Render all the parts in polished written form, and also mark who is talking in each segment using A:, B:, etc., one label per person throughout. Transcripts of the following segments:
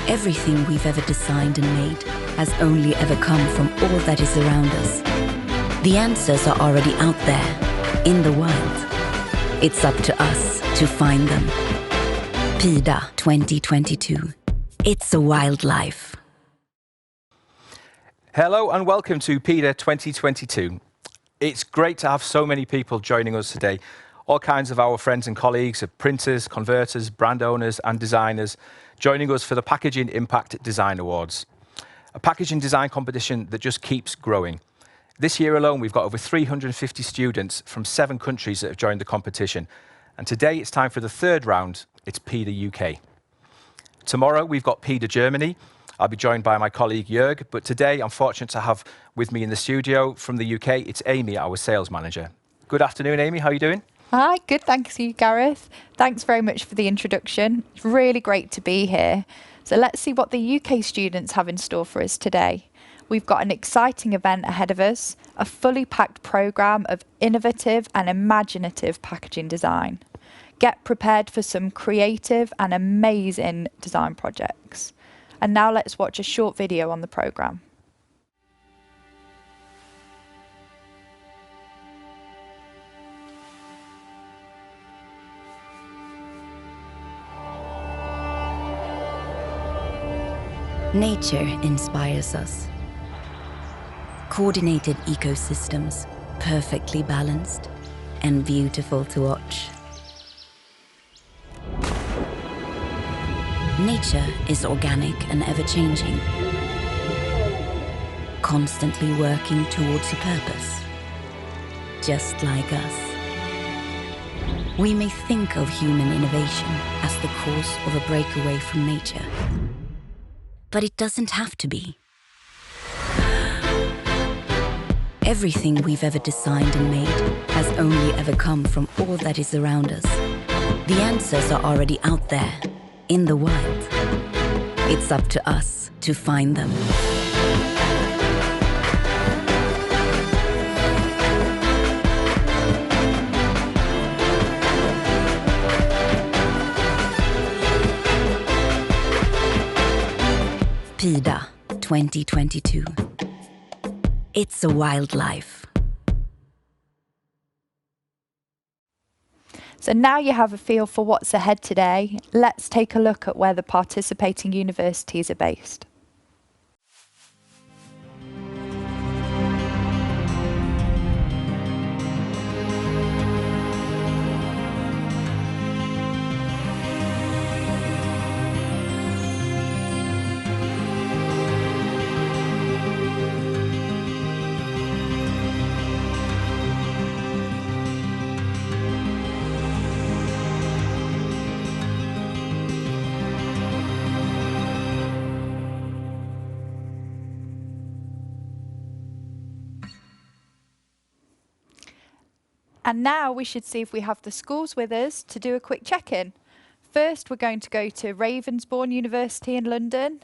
A: Everything we've ever designed and made has only ever come from all that is around us. The answers are already out there, in the wild. It's up to us to find them. Pida 2022. It's a wild life.
B: Hello and welcome to Pida 2022. It's great to have so many people joining us today. All kinds of our friends and colleagues of printers, converters, brand owners and designers joining us for the Packaging Impact Design Awards. A packaging design competition that just keeps growing. This year alone, we've got over 350 students from 7 countries that have joined the competition. And today it's time for the third round. It's Pida UK. Tomorrow we've got Pida Germany. I'll be joined by my colleague Jörg, but today I'm fortunate to have with me in the studio from the UK, it's Amy, our sales manager. Good afternoon, Amy. How are you doing?
C: Hi, good, thanks you, Gareth. Thanks very much for the introduction. It's really great to be here. So let's see what the UK students have in store for us today. We've got an exciting event ahead of us, a fully packed programme of innovative and imaginative packaging design. Get prepared for some creative and amazing design projects. And now let's watch a short video on the programme.
A: Nature inspires us. Coordinated ecosystems, perfectly balanced and beautiful to watch. Nature is organic and ever-changing, constantly working towards a purpose, just like us. We may think of human innovation as the cause of a breakaway from nature, but it doesn't have to be. Everything we've ever designed and made has only ever come from all that is around us. The answers are already out there, in the wild. It's up to us to find them. Pida 2022. It's a wild life.
C: So now you have a feel for what's ahead today, let's take a look at where the participating universities are based. And now we should see if we have the schools with us to do a quick check-in. First, we're going to go to Ravensbourne University in London.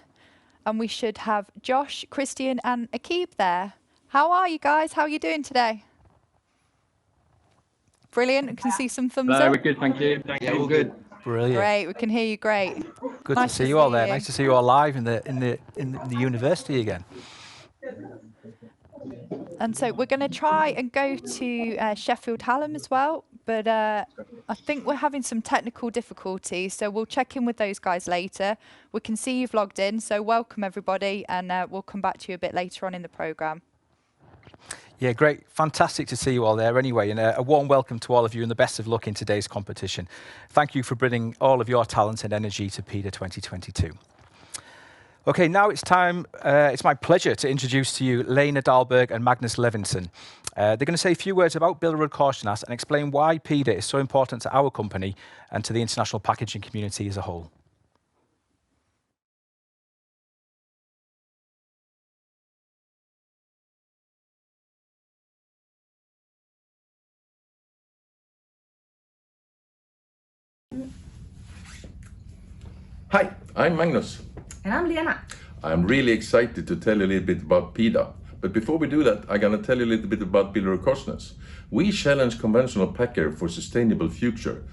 C: And we should have Josh, Christian and Akib there. How are you guys? How are you doing today? Brilliant. I can see some thumbs up.
D: We're good, thank you.
B: Yeah, all good. Brilliant.
C: Great, we can hear you great.
B: Good nice to see you all there. Nice to see you all live in the university again.
C: And so we're going to try and go to Sheffield Hallam as well, but I think we're having some technical difficulties, so we'll check in with those guys later. We can see you've logged in, so welcome everybody, and we'll come back to you a bit later on in the programme.
B: Yeah, great. Fantastic to see you all there anyway, and a warm welcome to all of you and the best of luck in today's competition. Thank you for bringing all of your talent and energy to Pida 2022. Okay, now it's time, it's my pleasure to introduce to you Lena Dahlberg and Magnus Levinson. They're going to say a few words about Billerud Korsnäs and explain why Pida is so important to our company and to the international packaging community as a whole.
E: Hi, I'm Magnus.
F: And I'm Lena.
E: I'm really excited to tell you a little bit about Pida. But before we do that, I'm going to tell you a little bit about Billerud Korsnäs. We challenge conventional packer for sustainable future.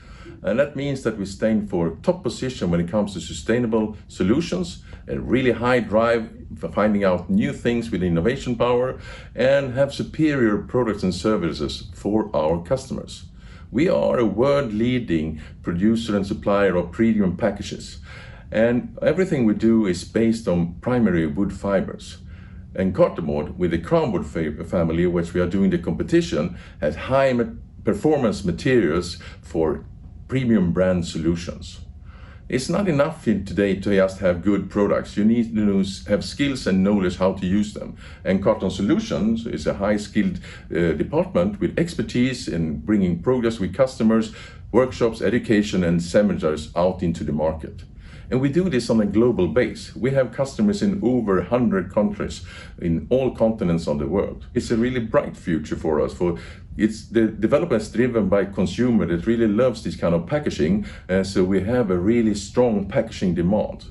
E: And that means that we stand for top position when it comes to sustainable solutions, a really high drive for finding out new things with innovation power, and have superior products and services for our customers. We are a world-leading producer and supplier of premium packages, and everything we do is based on primary wood fibers. And cartonboard, with the crownboard family, which we are doing the competition, has high performance materials for premium brand solutions. It's not enough today to just have good products. You need to have skills and knowledge how to use them. And Carton Solutions is a high-skilled department with expertise in bringing progress with customers, workshops, education, and seminars out into the market. And we do this on a global base. We have customers in over 100 countries in all continents of the world. It's a really bright future for us. It's the development is driven by consumer that really loves this kind of packaging, and so we have a really strong packaging demand.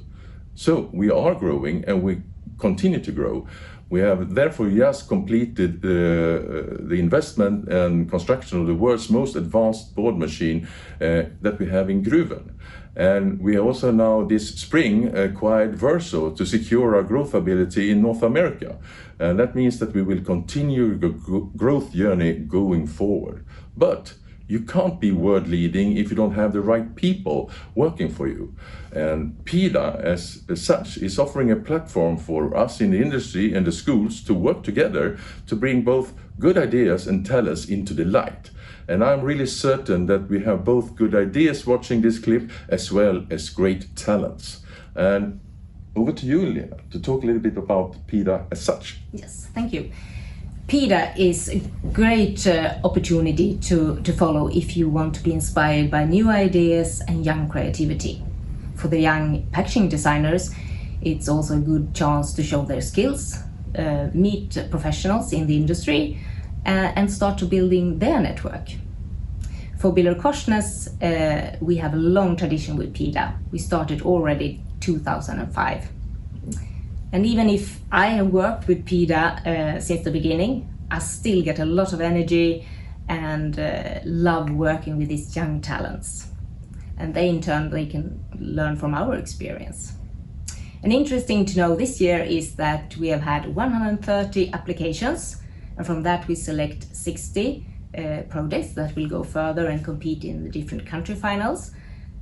E: So we are growing and we continue to grow. We have therefore just completed the investment and construction of the world's most advanced board machine that we have in Gruvön. And we also now this spring acquired Verso to secure our growth ability in North America. And that means that we will continue the growth journey going forward. But you can't be world leading if you don't have the right people working for you. And Pida as such is offering a platform for us in the industry and the schools to work together to bring both good ideas and talents into the light. And I'm really certain that we have both good ideas watching this clip as well as great talents. And over to you, Lena, to talk a little bit about Pida as such.
D: Yes, thank you. Pida is a great opportunity to follow if you want to be inspired by new ideas and young creativity. For the young packaging designers, it's also a good chance to show their skills, meet professionals in the industry, and start to building their network. For BillerudKorsnäs, we have a long tradition with Pida. We started already 2005. And even if I have worked with Pida since the beginning, I still get a lot of energy and love working with these young talents. And they in turn, they can learn from our experience. And interesting to know this year is that we have had 130 applications, and from that we select 60 projects that will go further and compete in the different country finals.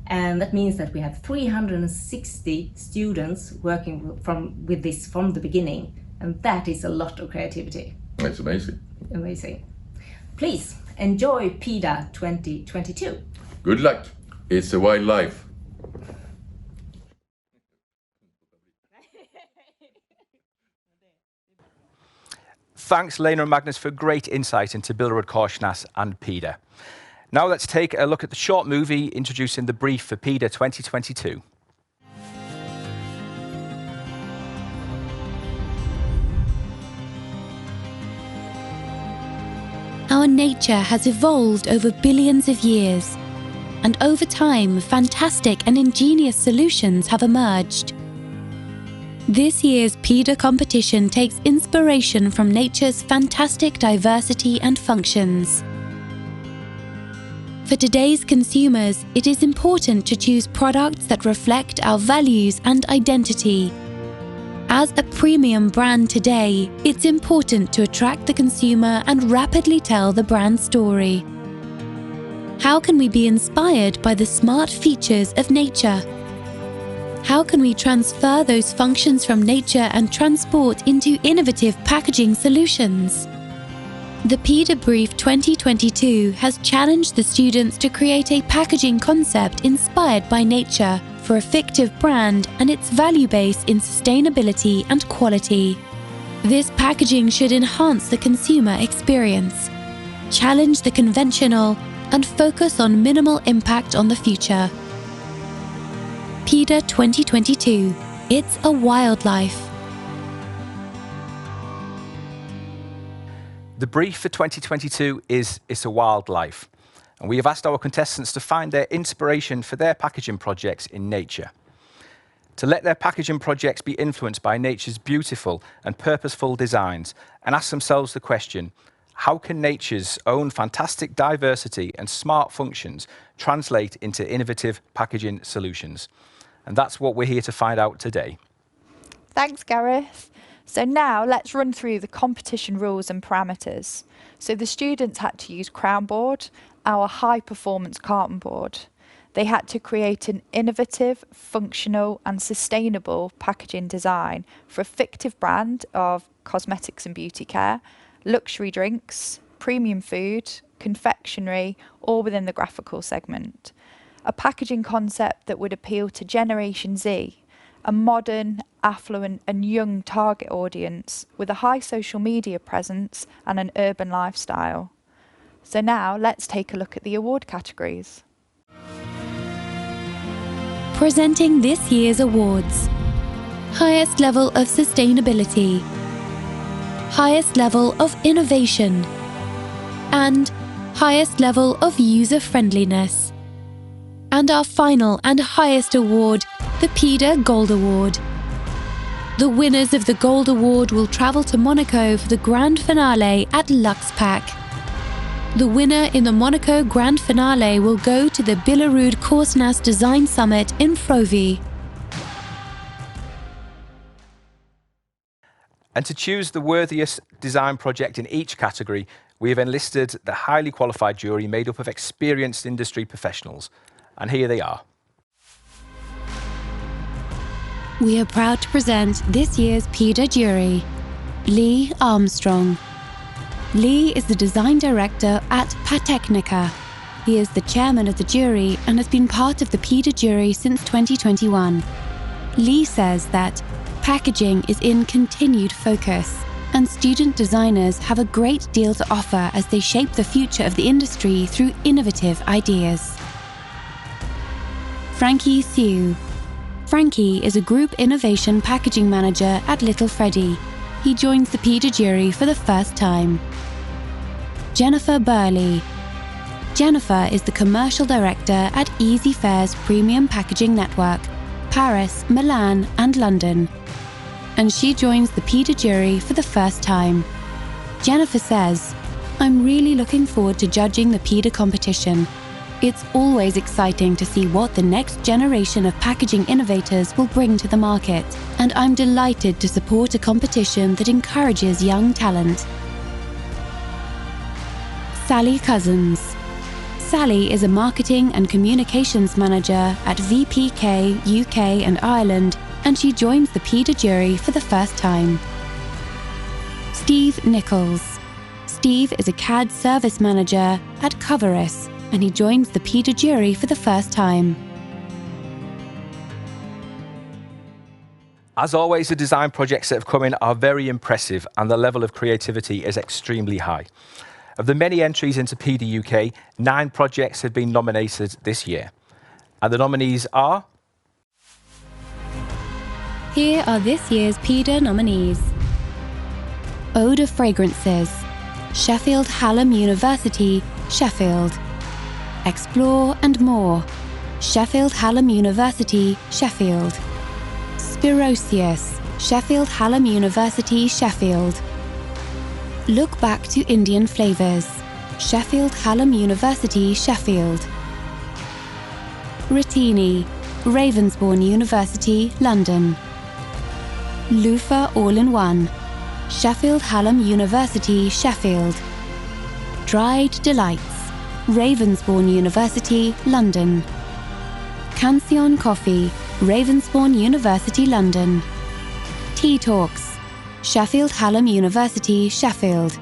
D: And that means that we have 360 students working with this from the beginning. And that is a lot of creativity.
E: That's amazing.
D: Amazing. Please enjoy Pida 2022.
E: Good luck. It's a wild life.
B: Thanks, Lena and Magnus, for great insight into BillerudKorsnäs and Pida. Now let's take a look at the short movie introducing the brief for Pida 2022.
F: Our nature has evolved over billions of years, and over time, fantastic and ingenious solutions have emerged. This year's Pida competition takes inspiration from nature's fantastic diversity and functions. For today's consumers, it is important to choose products that reflect our values and identity. As a premium brand today, it's important to attract the consumer and rapidly tell the brand story. How can we be inspired by the smart features of nature? How can we transfer those functions from nature and transport into innovative packaging solutions? The Pida Brief 2022 has challenged the students to create a packaging concept inspired by nature for a fictive brand and its value base in sustainability and quality. This packaging should enhance the consumer experience, challenge the conventional, and focus on minimal impact on the future. Pida 2022. It's a wildlife.
B: The brief for 2022 is It's a Wildlife, and we have asked our contestants to find their inspiration for their packaging projects in nature. To let their packaging projects be influenced by nature's beautiful and purposeful designs and ask themselves the question, How can nature's own fantastic diversity and smart functions translate into innovative packaging solutions? And that's what we're here to find out today.
C: Thanks, Gareth. So now let's run through the competition rules and parameters. So the students had to use Crown Board, our high-performance carton board. They had to create an innovative, functional and sustainable packaging design for a fictive brand of cosmetics and beauty care, luxury drinks, premium food, confectionery, all within the graphical segment. A packaging concept that would appeal to Generation Z, a modern, affluent and young target audience with a high social media presence and an urban lifestyle. So now let's take a look at the award categories.
F: Presenting this year's awards. Highest level of sustainability, highest level of innovation, and highest level of user-friendliness. And our final and highest award, the Pida Gold Award. The winners of the Gold Award will travel to Monaco for the grand finale at Luxpack. The winner in the Monaco Grand Finale will go to the Billerud Korsnäs Design Summit in Frovi.
B: And to choose the worthiest design project in each category, we have enlisted the highly qualified jury made up of experienced industry professionals. And here they are.
F: We are proud to present this year's Pida jury. Lee Armstrong. Lee is the design director at Patechnica. He is the chairman of the jury and has been part of the Pida jury since 2021. Lee says that packaging is in continued focus, and student designers have a great deal to offer as they shape the future of the industry through innovative ideas. Frankie Siu. Frankie is a Group Innovation Packaging Manager at Little Freddy. He joins the Pida jury for the first time. Jennifer Burley. Jennifer is the Commercial Director at Easy Fair's Premium Packaging Network, Paris, Milan and London. And she joins the Pida jury for the first time. Jennifer says, "I'm really looking forward to judging the Pida competition. It's always exciting to see what the next generation of packaging innovators will bring to the market, and I'm delighted to support a competition that encourages young talent." Sally Cousins. Sally is a Marketing and Communications Manager at VPK UK and Ireland, and she joins the Pida jury for the first time. Steve Nichols. Steve is a CAD Service Manager at Coveris, and he joins the Pida jury for the first time.
B: As always, the design projects that have come in are very impressive and the level of creativity is extremely high. Of the many entries into Pida UK, 9 projects have been nominated this year. And the nominees are...
F: Here are this year's Pida nominees. Ode of Fragrances, Sheffield Hallam University, Sheffield. Explore and More, Sheffield Hallam University, Sheffield. Spirocious, Sheffield Hallam University, Sheffield. Look Back to Indian Flavours, Sheffield Hallam University, Sheffield. Ritini, Ravensbourne University, London. Loofah All-in-One, Sheffield Hallam University, Sheffield. Dried Delights, Ravensbourne University, London. Cancion Coffee, Ravensbourne University, London. Tea Talks, Sheffield Hallam University, Sheffield.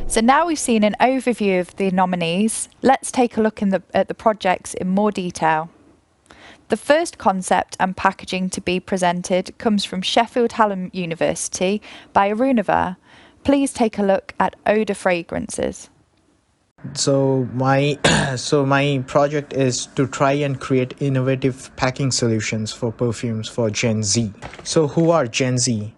C: So now we've seen an overview of the nominees, let's take a look at the projects in more detail. The first concept and packaging to be presented comes from Sheffield Hallam University by Arunava. Please take a look at Ode of Fragrances.
G: So my project is to try and create innovative packing solutions for perfumes for Gen Z. So who are Gen Z?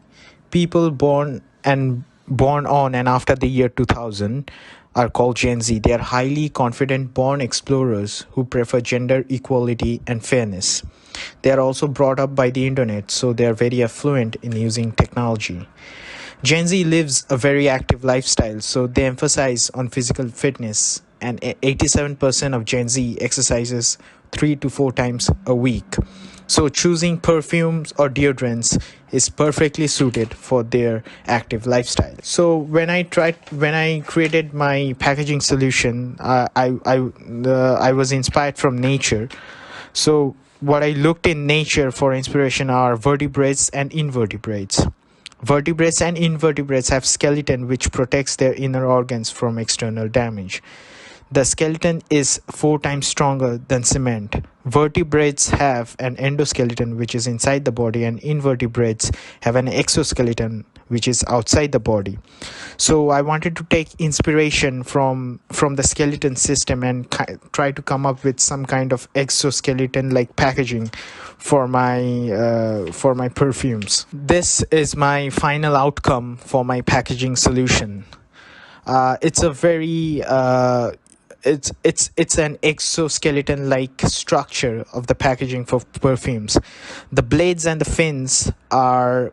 G: People born on and after the year 2000. are called Gen Z. They are highly confident born explorers who prefer gender equality and fairness. They are also brought up by the internet, so they are very affluent in using technology. Gen Z lives a very active lifestyle, so they emphasize on physical fitness, and 87% of Gen Z exercises 3 to 4 times a week. So choosing perfumes or deodorants is perfectly suited for their active lifestyle. So when I created my packaging solution, I was inspired from nature. So what I looked in nature for inspiration are vertebrates and invertebrates. Vertebrates and invertebrates have skeleton which protects their inner organs from external damage. The skeleton is 4 times stronger than cement. Vertebrates have an endoskeleton which is inside the body, and invertebrates have an exoskeleton which is outside the body. So I wanted to take inspiration from the skeleton system and try to come up with some kind of exoskeleton like packaging for my perfumes. This is my final outcome for my packaging solution. It's a very it's an exoskeleton like structure of the packaging for perfumes. The blades and the fins are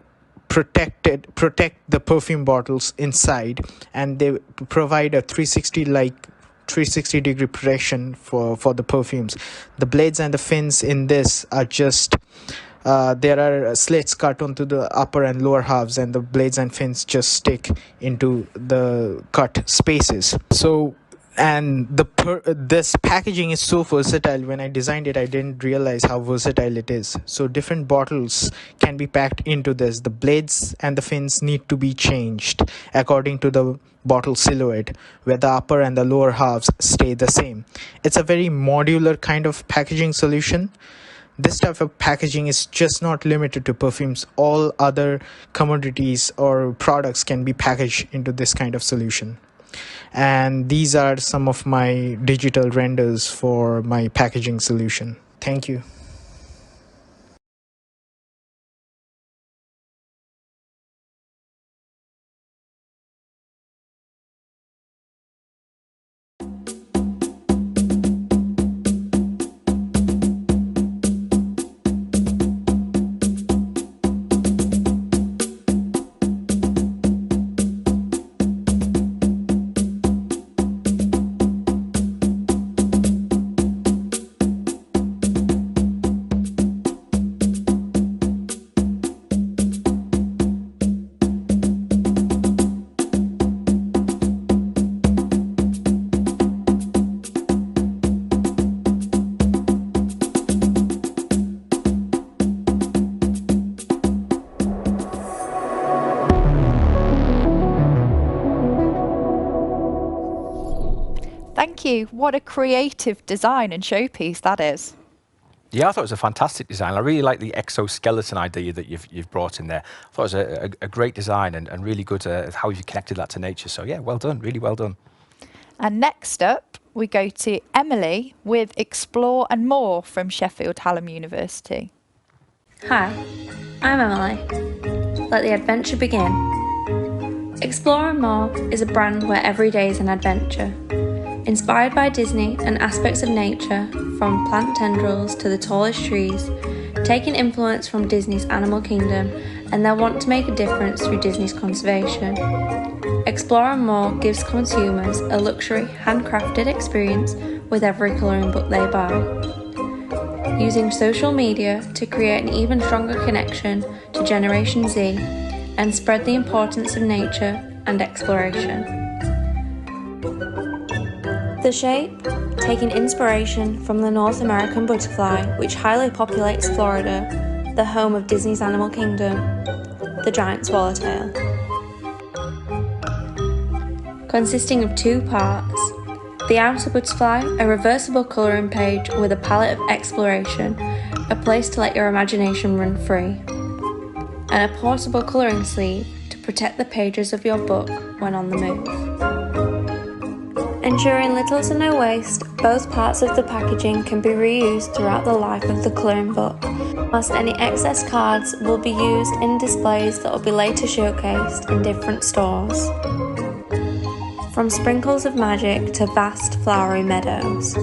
G: protect the perfume bottles inside, and they provide a 360 degree protection for the perfumes. The blades and the fins in this are just there are slits cut onto the upper and lower halves, and the blades and fins just stick into the cut spaces. So, and this packaging is so versatile. When I designed it, I didn't realize how versatile it is. So different bottles can be packed into this. The blades and the fins need to be changed according to the bottle silhouette, where the upper and the lower halves stay the same. It's a very modular kind of packaging solution. This type of packaging is just not limited to perfumes. All other commodities or products can be packaged into this kind of solution. And these are some of my digital renders for my packaging solution. Thank you.
C: Thank you. What a creative design and showpiece that is.
B: Yeah, I thought it was a fantastic design. I really like the exoskeleton idea that you've brought in there. I thought it was a great design and really good how you've connected that to nature. So yeah, well done, really well done.
C: And next up, we go to Emily with Explore and More from Sheffield Hallam University.
H: Hi, I'm Emily. Let the adventure begin. Explore and More is a brand where every day is an adventure. Inspired by Disney and aspects of nature, from plant tendrils to the tallest trees, taking influence from Disney's Animal Kingdom, and they'll want to make a difference through Disney's conservation. Explore and More gives consumers a luxury handcrafted experience with every colouring book they buy. Using social media to create an even stronger connection to Generation Z and spread the importance of nature and exploration. The shape, taking inspiration from the North American butterfly, which highly populates Florida, the home of Disney's Animal Kingdom, the giant swallowtail. Consisting of 2 parts, the outer butterfly, a reversible colouring page with a palette of exploration, a place to let your imagination run free, and a portable colouring sleeve to protect the pages of your book when on the move. Ensuring little to no waste, both parts of the packaging can be reused throughout the life of the colouring book, whilst any excess cards will be used in displays that will be later showcased in different stores. from sprinkles of magic to vast flowery meadows.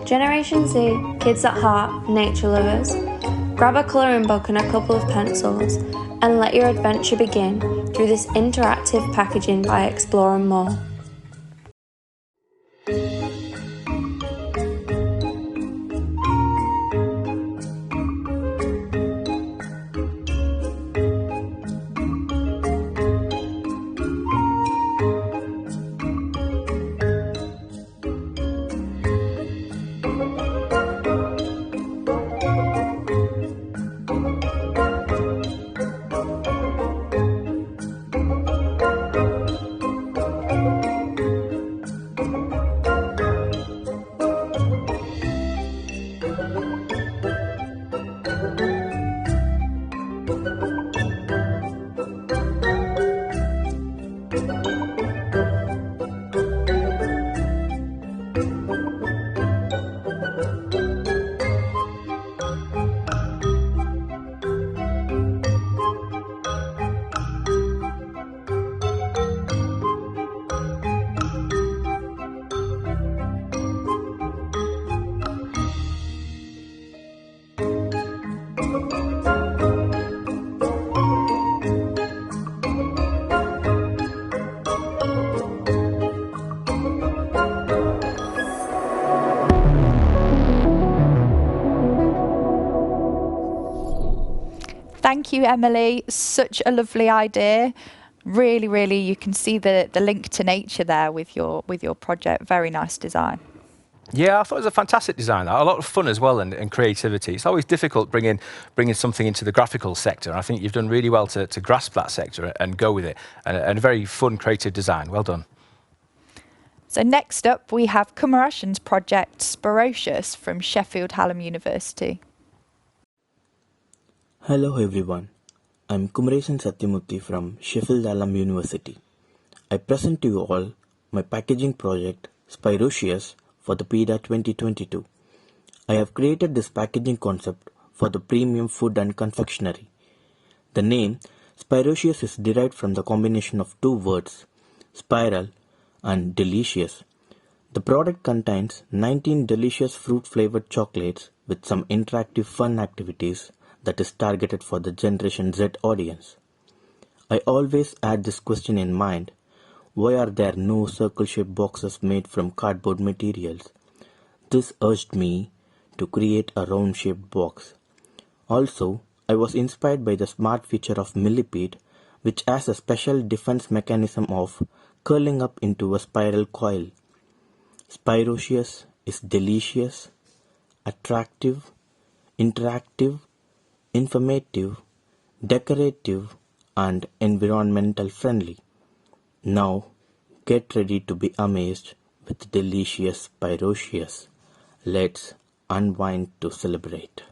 H: Generation Z, kids at heart, nature lovers, grab a colouring book and a couple of pencils and let your adventure begin through this interactive packaging by Explore More.
C: Thank you, Emily. Such a lovely idea. Really, you can see the link to nature there with your project. Very nice design.
B: Yeah, I thought it was a fantastic design. A lot of fun as well and creativity. It's always difficult bringing something into the graphical sector. I think you've done really well to grasp that sector and go with it. And a very fun, creative design. Well done.
C: So next up, we have Kumarashan's project Sporocious from Sheffield Hallam University.
I: Hello everyone, I'm Kumaresan Satyamurthy from Sheffield Hallam University. I present to you all my packaging project Sporocious for the Pida 2022. I have created this packaging concept for the premium food and confectionery. The name Sporocious is derived from the combination of two words, spiral and delicious. The product contains 19 delicious fruit-flavored chocolates with some interactive fun activities that is targeted for the Generation Z audience. I always had this question in mind: why are there no circle-shaped boxes made from cardboard materials? This urged me to create a round-shaped box. Also, I was inspired by the smart feature of millipede, which has a special defense mechanism of curling up into a spiral coil. Sporocious is delicious, attractive, interactive, informative, decorative, and environmental friendly. Now, get ready to be amazed with delicious Sporocious. Let's unwind to celebrate.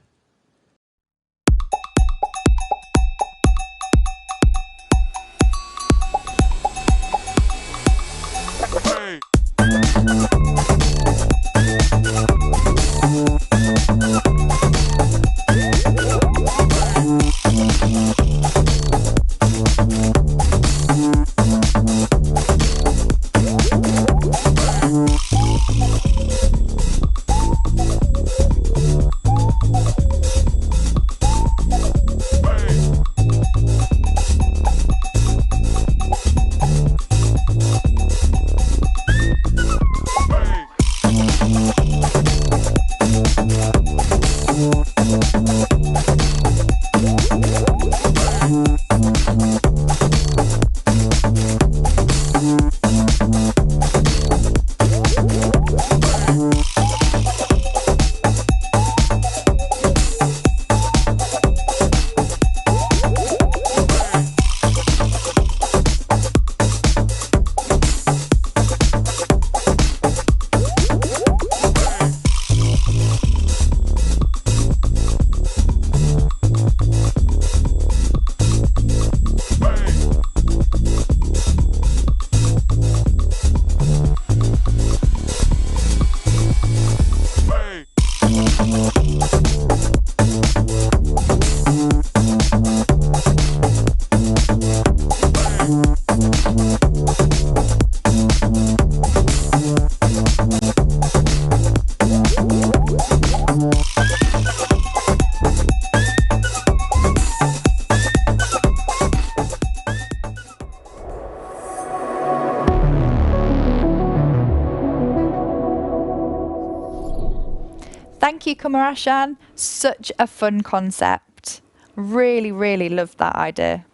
C: Thank you, Kumarashan. Such a fun concept. Really, really love that idea.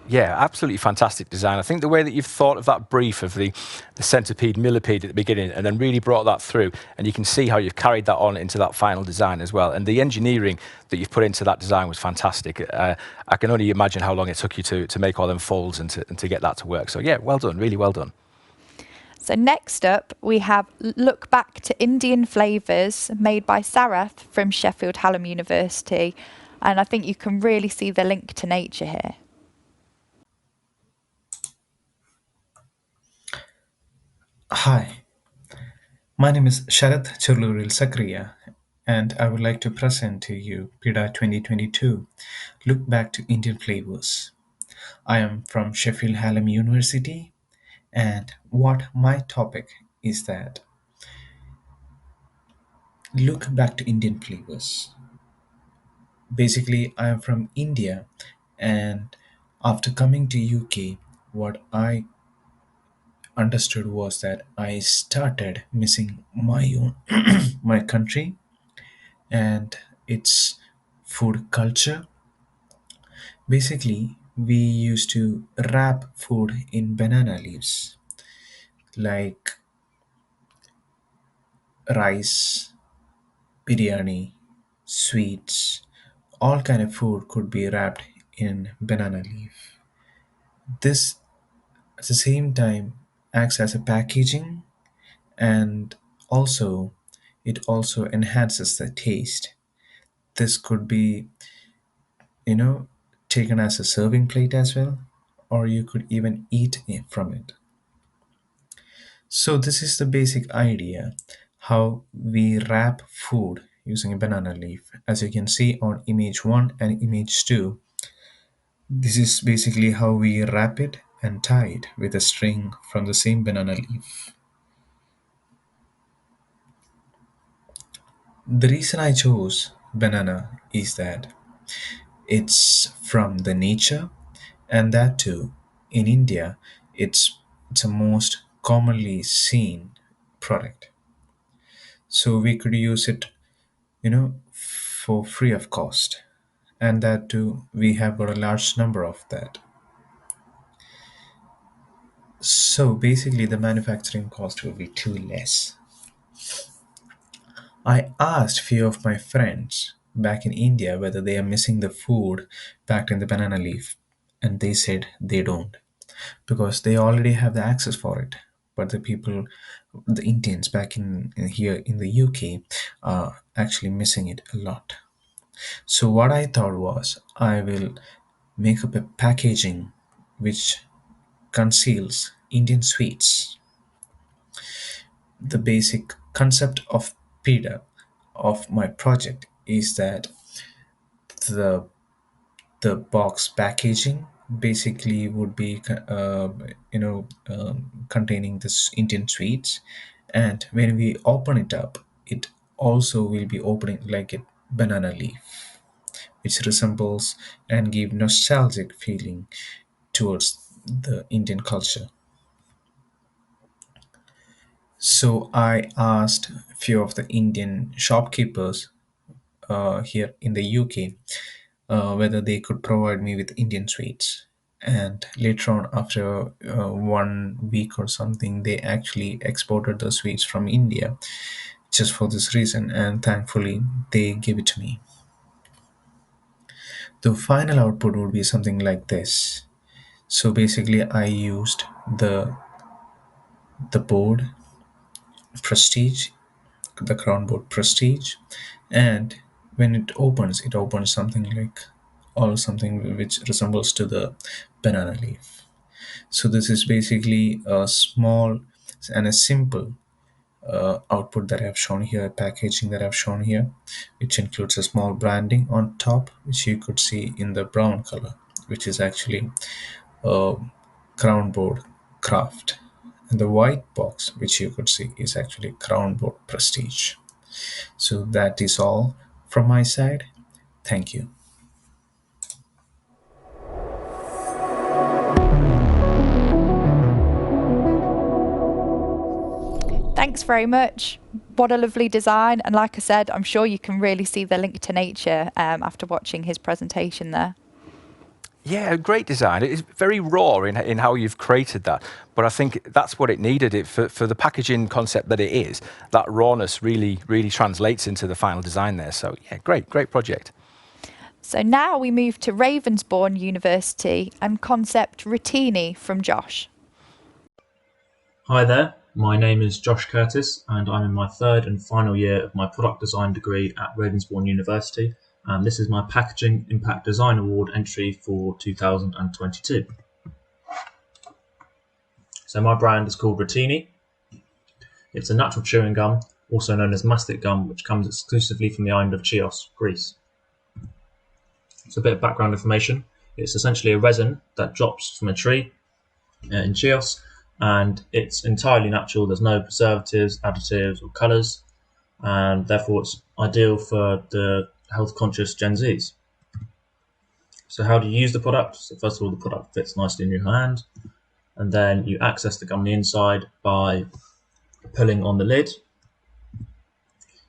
B: Yeah, absolutely fantastic design. I think the way that you've thought of that brief of the centipede, millipede at the beginning, and then really brought that through, and you can see how you've carried that on into that final design as well. And the engineering that you've put into that design was fantastic. I can only imagine how long it took you to make all them folds and to get that to work. So yeah, well done, really well done.
C: So next up, we have Look Back to Indian Flavours, made by Sarath from Sheffield Hallam University. And I think you can really see the link to nature here.
J: Hi, my name is Sharath Churluril Sakriya, and I would like to present to you Pida 2022 Look Back to Indian Flavors. I am from Sheffield Hallam University, and what my topic is that look back to Indian flavors. Basically, I am from India, and after coming to UK, what I understood was that I started missing my own my country and its food culture. Basically, we used to wrap food in banana leaves, like rice, biryani, sweets, all kind of food could be wrapped in banana leaf. This at the same time acts as a packaging, and also it also enhances the taste. This could be, you know, taken as a serving plate as well, or you could even eat it from it. So this is the basic idea how we wrap food using a banana leaf. As you can see on image 1 and image 2, this is basically how we wrap it and tie it with a string from the same banana leaf. The reason I chose banana is that it's from the nature, and that too in India it's a most commonly seen product. So we could use it, for free of cost, and that too we have got a large number of that. So basically the manufacturing cost will be too less. I asked few of my friends back in India whether they are missing the food packed in the banana leaf, and they said they don't because they already have the access for it. But the people, the Indians back in here in the UK, are actually missing it a lot. So what I thought was I will make up a packaging which conceals Indian sweets. The basic concept of Pida of my project is that the the box packaging basically would be containing this Indian sweets, and when we open it up, it also will be opening like a banana leaf, which resembles and give nostalgic feeling towards the Indian culture. So I asked a few of the Indian shopkeepers here in the UK whether they could provide me with Indian sweets. And later on, after 1 week or something, they actually exported the sweets from India just for this reason, and thankfully, they gave it to me. The final output would be something like this. So basically, I used the board Prestige, the crown board Prestige, and when it opens something like or something which resembles to the banana leaf. So this is basically a small and a simple output that I've shown here, packaging that I've shown here, which includes a small branding on top, which you could see in the brown color, which is actually a crown board craft. And the white box, which you could see, is actually crown board prestige. So that is all from my side. Thank you.
C: Thanks very much. What a lovely design. And like I said, I'm sure you can really see the link to nature after watching his presentation there.
B: Yeah, great design. It's very raw in how you've created that, but I think that's what it needed for the packaging concept that it is. That rawness really translates into the final design there. So yeah, great project.
C: So now we move to Ravensbourne University and concept Rotini from Josh.
K: Hi there, my name is Josh Curtis and I'm in my third and final year of my product design degree at Ravensbourne University. And this is my Packaging Impact Design Award entry for 2022. So my brand is called Rotini. It's a natural chewing gum, also known as mastic gum, which comes exclusively from the island of Chios, Greece. So a bit of background information. It's essentially a resin that drops from a tree in Chios, and it's entirely natural. There's no preservatives, additives or colours, and therefore it's ideal for the health conscious Gen Zs. So how do you use the product? So first of all, the product fits nicely in your hand, and then you access the gum on the inside by pulling on the lid.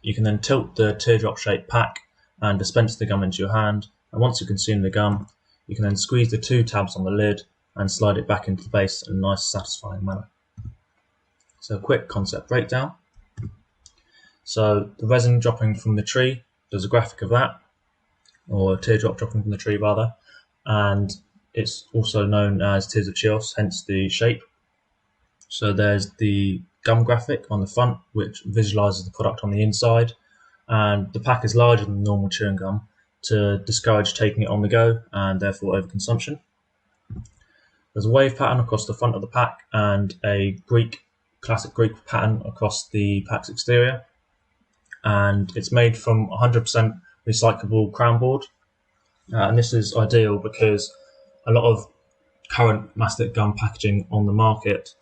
K: You can then tilt the teardrop shaped pack and dispense the gum into your hand, and once you consume the gum, you can then squeeze the 2 tabs on the lid and slide it back into place in a nice satisfying manner. So a quick concept breakdown. So the resin dropping from the tree, there's a graphic of that, or a teardrop dropping from the tree rather, and it's also known as Tears of Chios, hence the shape. So there's the gum graphic on the front, which visualizes the product on the inside, and the pack is larger than normal chewing gum to discourage taking it on the go and therefore overconsumption. There's a wave pattern across the front of the pack and a classic Greek pattern across the pack's exterior, and it's made from 100% recyclable crown board, and this is ideal because a lot of current mastic gum packaging on the market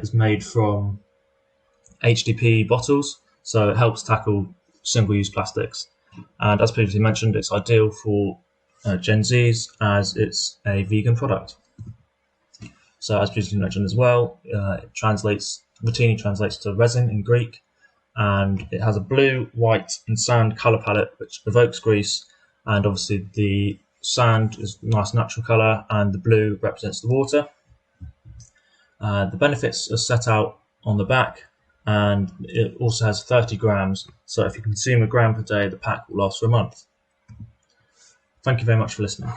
K: is made from HDP bottles, so it helps tackle single-use plastics. And as previously mentioned, it's ideal for Gen Zs as it's a vegan product. So as previously mentioned as well, Rotini translates to resin in Greek, and it has a blue, white and sand colour palette which evokes Greece, and obviously the sand is a nice natural colour and the blue represents the water. The benefits are set out on the back, and it also has 30 grams, so if you consume a gram per day, the pack will last for a month. Thank you very much for listening.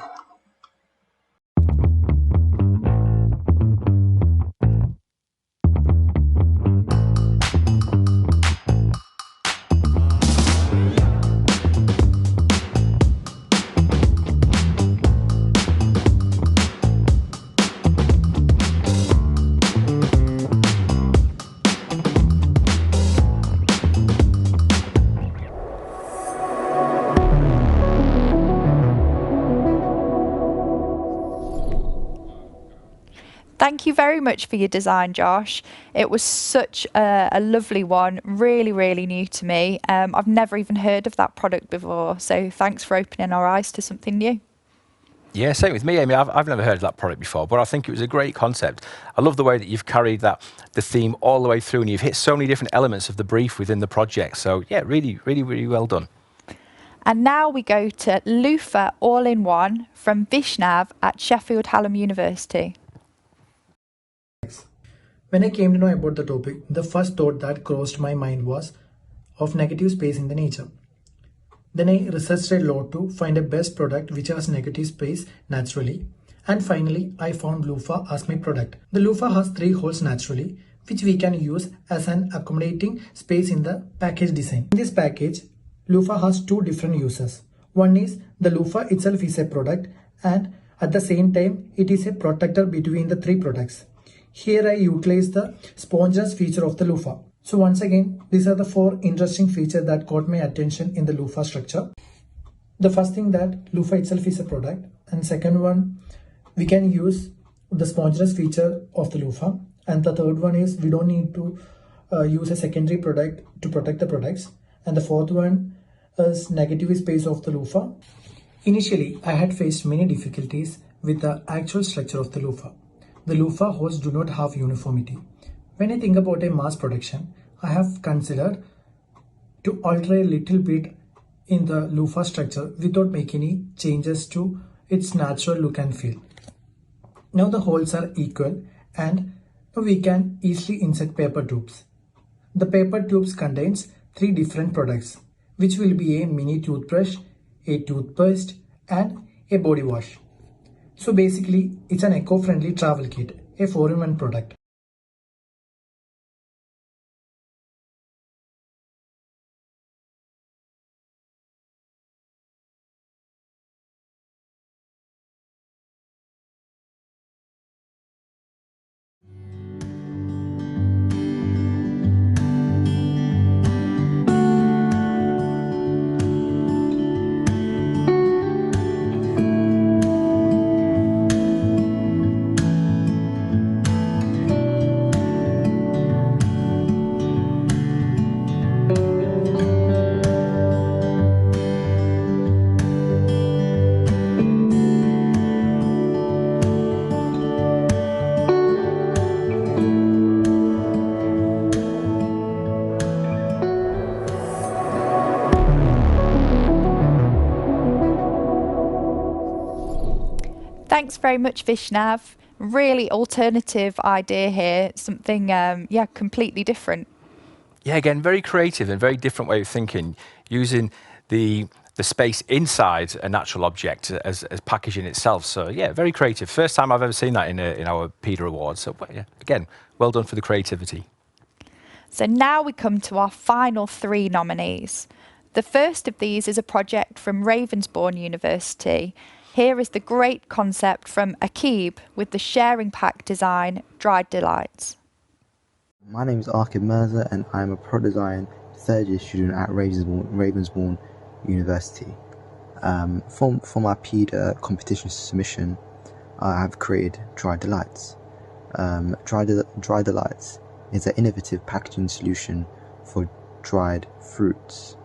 C: Thank you very much for your design, Josh. It was such a lovely one, really new to me. I've never even heard of that product before, so thanks for opening our eyes to something new.
B: Yeah, same with me, Amy. I've never heard of that product before, but I think it was a great concept. I love the way that you've carried the theme all the way through, and you've hit so many different elements of the brief within the project. So yeah, really well done.
C: And now we go to Loofah All-in-One from Vishnav at Sheffield Hallam University.
L: When I came to know about the topic, the first thought that crossed my mind was of negative space in the nature. Then I researched a lot to find a best product which has negative space naturally, and finally I found loofah as my product. The loofah has 3 holes naturally, which we can use as an accommodating space in the package design. In this package, loofah has 2 different uses. One is the loofah itself is a product, and at the same time it is a protector between the 3 products. Here I utilize the spongeless feature of the loofah. So once again, these are the 4 interesting features that caught my attention in the loofah structure. The first thing, that loofah itself is a product, and second one, we can use the spongeless feature of the loofah, and the third one is we don't need to use a secondary product to protect the products, and the fourth one is negative space of the loofah. Initially, I had faced many difficulties with the actual structure of the loofah. The loofah holes do not have uniformity. When I think about a mass production, I have considered to alter a little bit in the loofah structure without making any changes to its natural look and feel. Now the holes are equal and we can easily insert paper tubes. The paper tubes contains 3 different products, which will be a mini toothbrush, a toothpaste and a body wash. So basically it's an eco-friendly travel kit, a 4-in-1 product.
C: Thanks very much, Vishnav. Really alternative idea here, something, completely different.
B: Yeah, again, very creative and very different way of thinking, using the space inside a natural object as packaging itself. So yeah, very creative. First time I've ever seen that in our Pida Awards. So yeah, again, well done for the creativity.
C: So now we come to our final 3 nominees. The first of these is a project from Ravensbourne University. Here is the great concept from Akib with the sharing pack design, Dried Delights.
M: My name is Akib Mirza and I'm a product design third year student at Ravensbourne University. For my Pida competition submission, I have created Dried Delights. Dried Delights is an innovative packaging solution for dried fruits.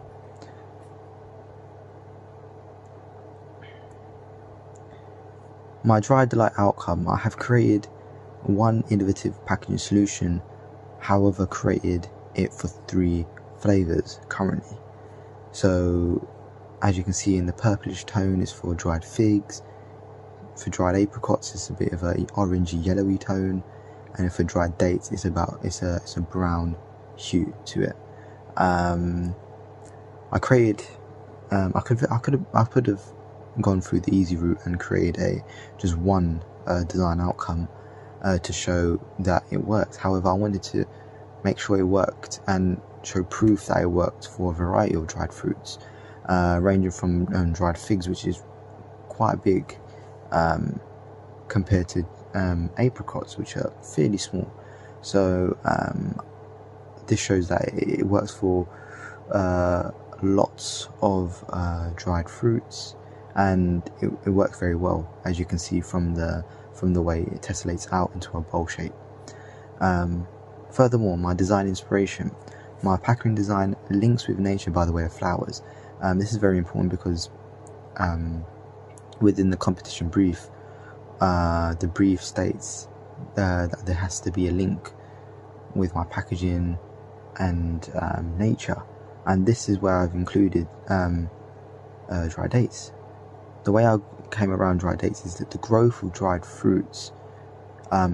M: My Dried Delight outcome, I have created one innovative packaging solution, however created it for 3 flavours currently. So as you can see in the purplish tone is for dried figs, for dried apricots it's a bit of a orangey yellowy tone, and for dried dates it's a brown hue to it. I could have gone through the easy route and created just one design outcome to show that it worked. However, I wanted to make sure it worked and show proof that it worked for a variety of dried fruits, ranging from dried figs, which is quite big compared to apricots, which are fairly small. So this shows that it works for lots of dried fruits, and it works very well, as you can see from the way it tessellates out into a bowl shape. Furthermore, my design inspiration, my packaging design links with nature by the way of flowers. This is very important because within the competition brief, the brief states that there has to be a link with my packaging and nature, and this is where I've included dried dates. The way I came around dried dates is that the growth of dried fruits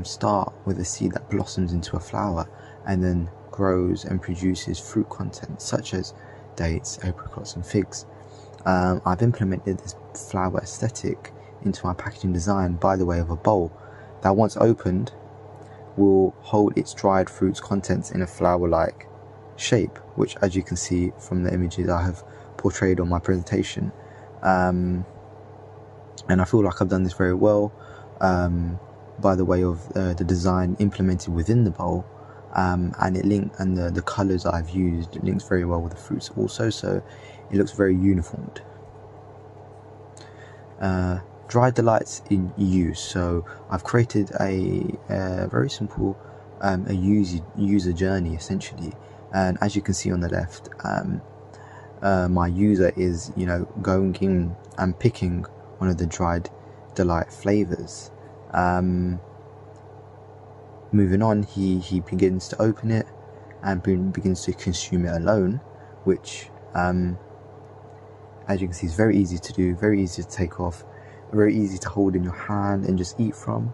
M: start with a seed that blossoms into a flower and then grows and produces fruit content such as dates, apricots and figs. I've implemented this flower aesthetic into my packaging design by the way of a bowl that once opened will hold its dried fruits contents in a flower-like shape, which as you can see from the images I have portrayed on my presentation. And I feel like I've done this very well by the way of the design implemented within the bowl, and the colours I've used links very well with the fruits also, so it looks very uniformed. Dried Delights in use. So I've created a very simple user journey essentially, and as you can see on the left, my user is going in and picking one of the Dried Delight flavors. Moving on, he begins to open it, and begins to consume it alone, which as you can see is very easy to do, very easy to take off, very easy to hold in your hand and just eat from.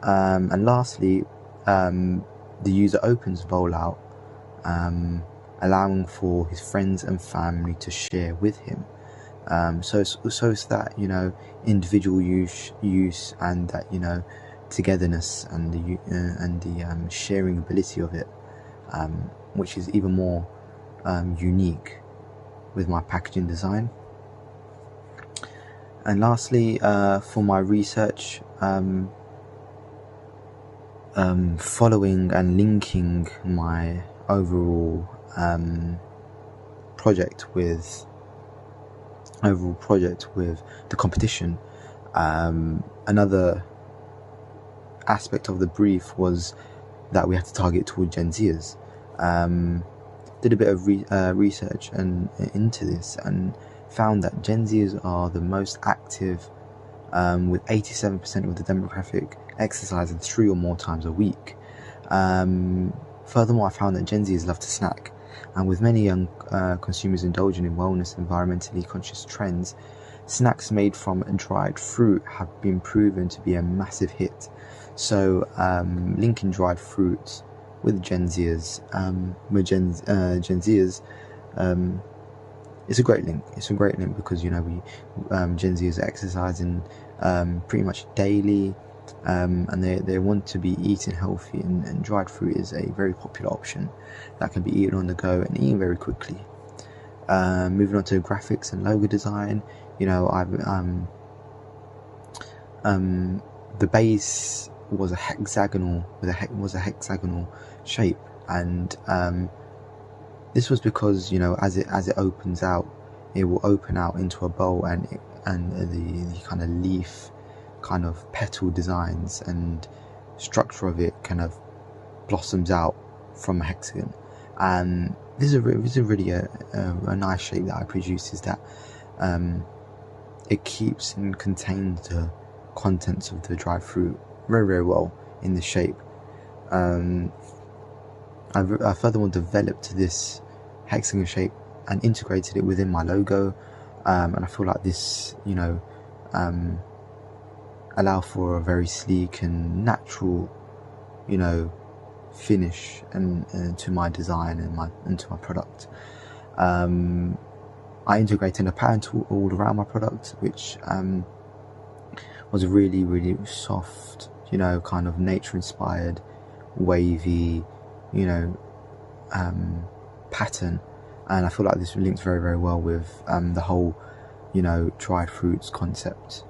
M: And lastly, the user opens Rollout, allowing for his friends and family to share with him. So it's that, you know, individual use and that, you know, togetherness and the sharing ability of it, which is even more unique with my packaging design. And lastly, for my research, following and linking my overall project with the competition, another aspect of the brief was that we had to target toward Gen Zers. Did a bit of research into this and found that Gen Zers are the most active, with 87% of the demographic exercising 3 or more times a week. Furthermore, I found that Gen Zers love to snack, and with many young consumers indulging in wellness and environmentally conscious trends, snacks made from dried fruit have been proven to be a massive hit. So linking dried fruit with Gen Zers, it's a great link. It's a great link because, you know, Gen Zers are exercising pretty much daily, and they want to be eating healthy, and dried fruit is a very popular option that can be eaten on the go and eaten very quickly. Moving on to graphics and logo design, you know, the base was a hexagonal shape, and this was because, you know, as it opens out, it will open out into a bowl, and the kind of leaf, kind of petal designs and structure of it kind of blossoms out from a hexagon. And this is really a nice shape that I produce, is that it keeps and contains the contents of the dried fruit very, very well in the shape. I furthermore developed this hexagon shape and integrated it within my logo, and I feel like this, you know, allow for a very sleek and natural, you know, finish and to my design and to my product. I integrated a pattern tool all around my product, which was a really, really soft, you know, kind of nature inspired, wavy, you know, pattern, and I feel like this links very, very well with the whole, you know, dried fruits concept.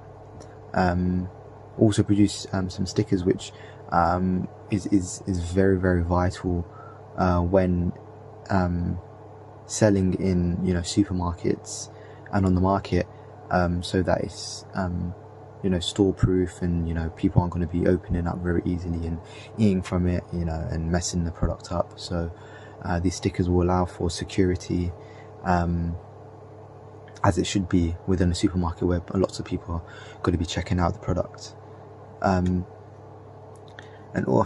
M: Also produced some stickers, which is very, very vital when selling in, you know, supermarkets and on the market, so that it's you know, store proof, and, you know, people aren't going to be opening up very easily and eating from it, you know, and messing the product up. So these stickers will allow for security, as it should be within a supermarket where lots of people are going to be checking out the product. And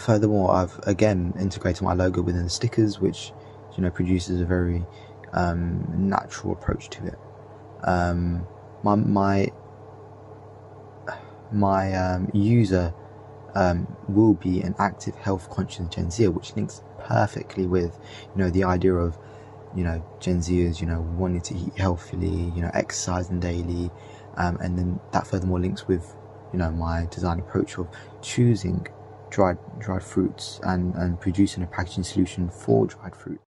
M: furthermore, I've again integrated my logo within the stickers, which, you know, produces a very natural approach to it. My user will be an active, health conscious Gen Zer, which links perfectly with, you know, the idea of, you know, Gen Zers, you know, wanting to eat healthily, you know, exercising daily, and then that furthermore links with, you know, my design approach of choosing dried fruits and producing a packaging solution for dried fruit.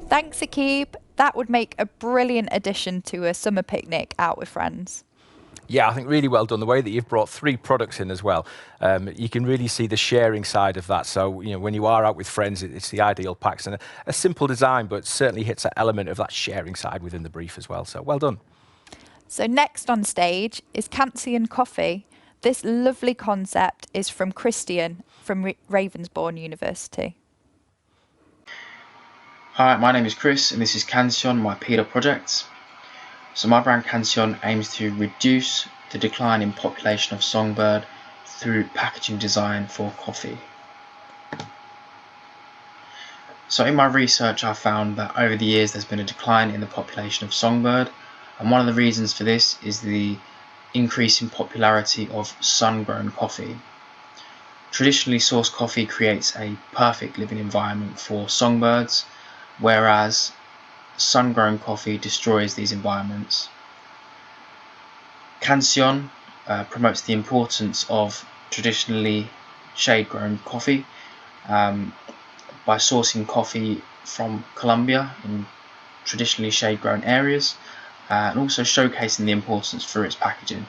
C: Thanks, Akib. That would make a brilliant addition to a summer picnic out with friends.
B: Yeah, I think really well done. The way that you've brought 3 products in as well, you can really see the sharing side of that. So, you know, when you are out with friends, it's the ideal packs, and a simple design, but certainly hits that element of that sharing side within the brief as well. So well done.
C: So next on stage is Cansion Coffee. This lovely concept is from Christian from Ravensbourne University.
N: Hi, my name is Chris and this is Cansion, my Pida project. So my brand Cansion aims to reduce the decline in population of songbird through packaging design for coffee. So in my research I found that over the years there's been a decline in the population of songbird, and one of the reasons for this is the increase in popularity of sun-grown coffee. Traditionally sourced coffee creates a perfect living environment for songbirds, whereas sun-grown coffee destroys these environments. Cansion promotes the importance of traditionally shade-grown coffee by sourcing coffee from Colombia in traditionally shade-grown areas, and also showcasing the importance for its packaging.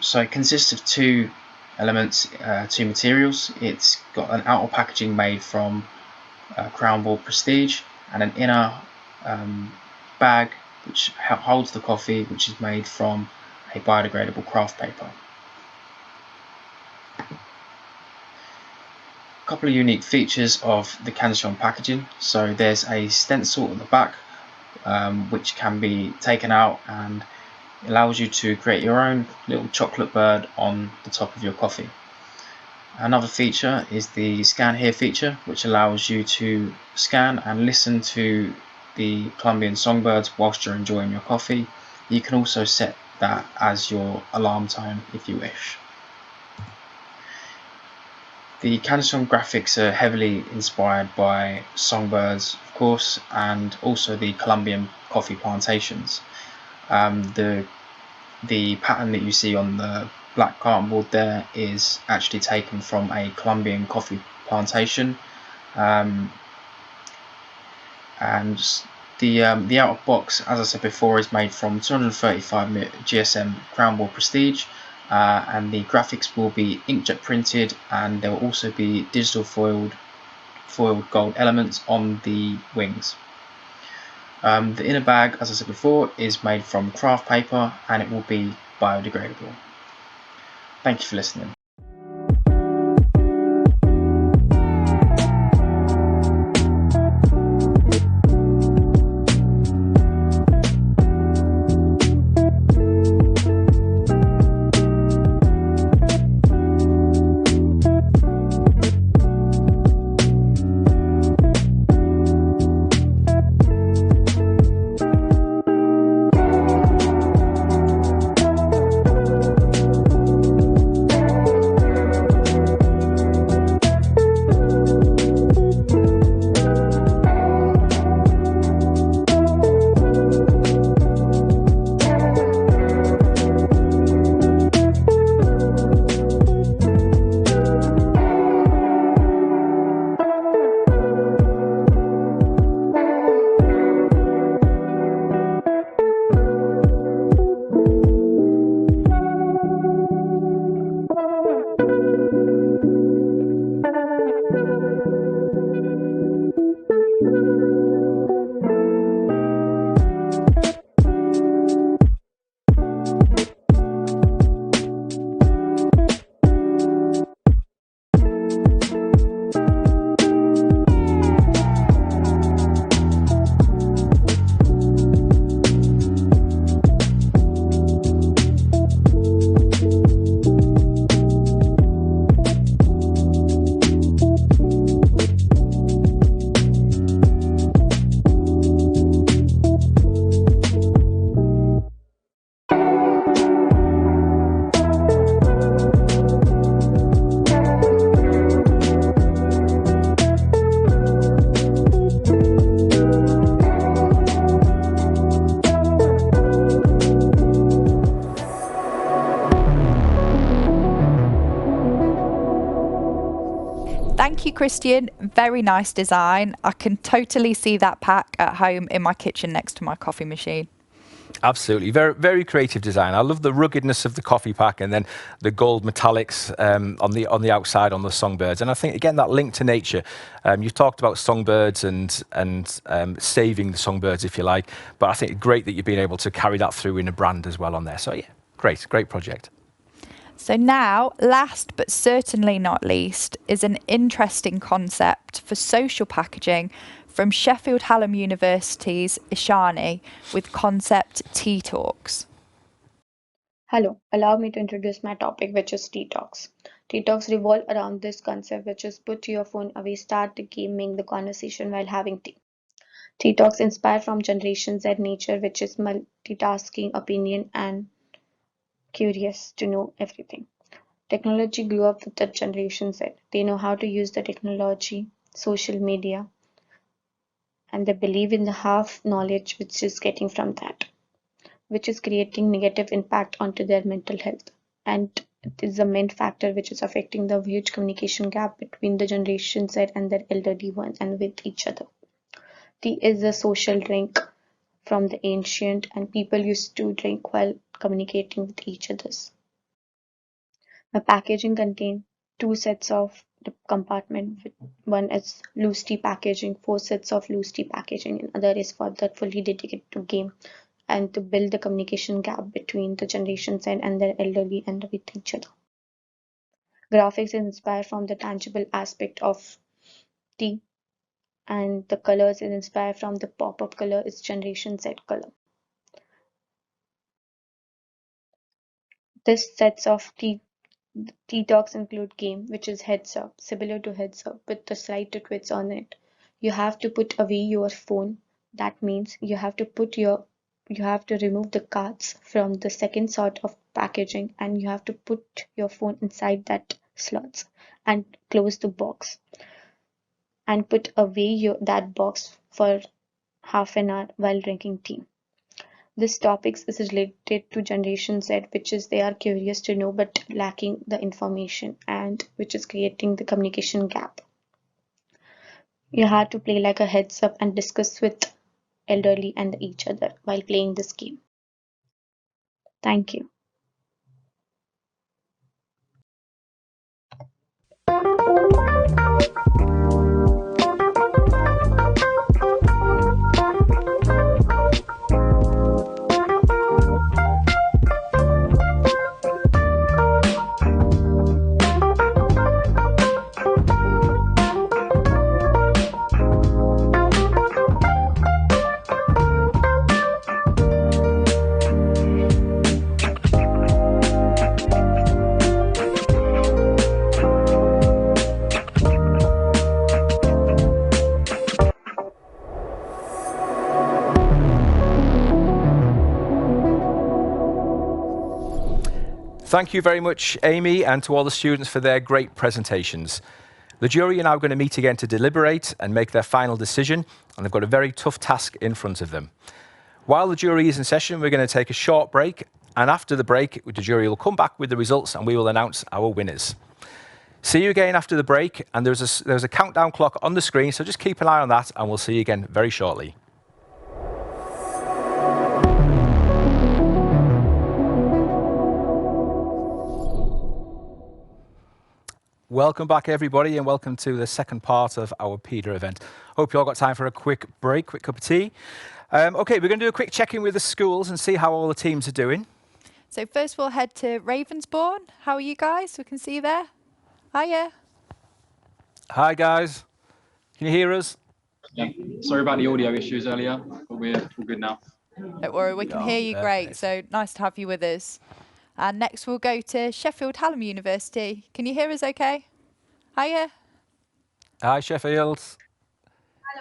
N: So it consists of two elements, two materials. It's got an outer packaging made from Crown Ball Prestige and an inner bag which holds the coffee, which is made from a biodegradable craft paper. A couple of unique features of the Cansion packaging. So there's a stencil at the back which can be taken out and allows you to create your own little chocolate bird on the top of your coffee. Another feature is the scan here feature, which allows you to scan and listen to the Colombian songbirds whilst you're enjoying your coffee. You can also set that as your alarm tone if you wish. The Cansion graphics are heavily inspired by songbirds, of course, and also the Colombian coffee plantations. The pattern that you see on the black cartonboard there is actually taken from a Colombian coffee plantation, and the outer box, as I said before, is made from 235 GSM Crown Ball Prestige, and the graphics will be inkjet printed, and there will also be digital foiled gold elements on the wings. The inner bag, as I said before, is made from craft paper and it will be biodegradable. Thank you for listening.
C: Thank you, Christian. Very nice design. I can totally see that pack at home in my kitchen next to my coffee machine.
B: Absolutely, very very creative design. I love the ruggedness of the coffee pack, and then the gold metallics on the outside on the songbirds. And I think again that link to nature. You've talked about songbirds and saving the songbirds, if you like. But I think it's great that you've been able to carry that through in a brand as well on there. So yeah, great project.
C: So now, last but certainly not least, is an interesting concept for social packaging from Sheffield Hallam University's Ishani with concept Tea Talks.
O: Hello, allow me to introduce my topic, which is Tea Talks. Tea Talks revolve around this concept, which is put your phone away, start the game, make the conversation while having tea. Tea Talks inspire from Generation Z nature, which is multitasking, opinion, and curious to know everything. Technology grew up with the Generation Z. They know how to use the technology, social media, and they believe in the half knowledge which is getting from that, which is creating negative impact onto their mental health. And it is the main factor which is affecting the huge communication gap between the Generation Z and their elderly ones and with each other. Tea is a social drink from the ancient, and people used to drink while communicating with each others. The packaging contains two sets of the compartment. One is loose tea packaging, four sets of loose tea packaging, and other is for the fully dedicated to game and to build the communication gap between the Generation Z and their elderly and with each other. Graphics is inspired from the tangible aspect of tea, and the colors is inspired from the pop-up color is Generation Z color. This sets of tea talks include game, which is heads up, similar to heads up with the slight twist on it. You have to put away your phone. That means you have to remove the cards from the second sort of packaging, and you have to put your phone inside that slots and close the box and put away that box for half an hour while drinking tea. This topic is related to Generation Z, which is they are curious to know but lacking the information, and which is creating the communication gap. You have to play like a heads up and discuss with elderly and each other while playing this game. Thank you.
B: Thank you very much, Amy, and to all the students for their great presentations. The jury are now going to meet again to deliberate and make their final decision, and they've got a very tough task in front of them. While the jury is in session, we're going to take a short break, and after the break, the jury will come back with the results and we will announce our winners. See you again after the break, and there's a countdown clock on the screen, so just keep an eye on that, and we'll see you again very shortly. Welcome back, everybody, and welcome to the second part of our Pida event. Hope you all got time for a quick break, quick cup of tea. OK, we're going to do a quick check-in with the schools and see how all the teams are doing.
C: So first we'll head to Ravensbourne. How are you guys? We can see you there. Hiya.
B: Hi, guys. Can you hear us?
P: Yeah. Sorry about the audio issues earlier, but we're all good now.
C: Don't worry, we can hear you great, so nice to have you with us. And next we'll go to Sheffield Hallam University. Can you hear us okay? Hiya.
B: Hi, Sheffield.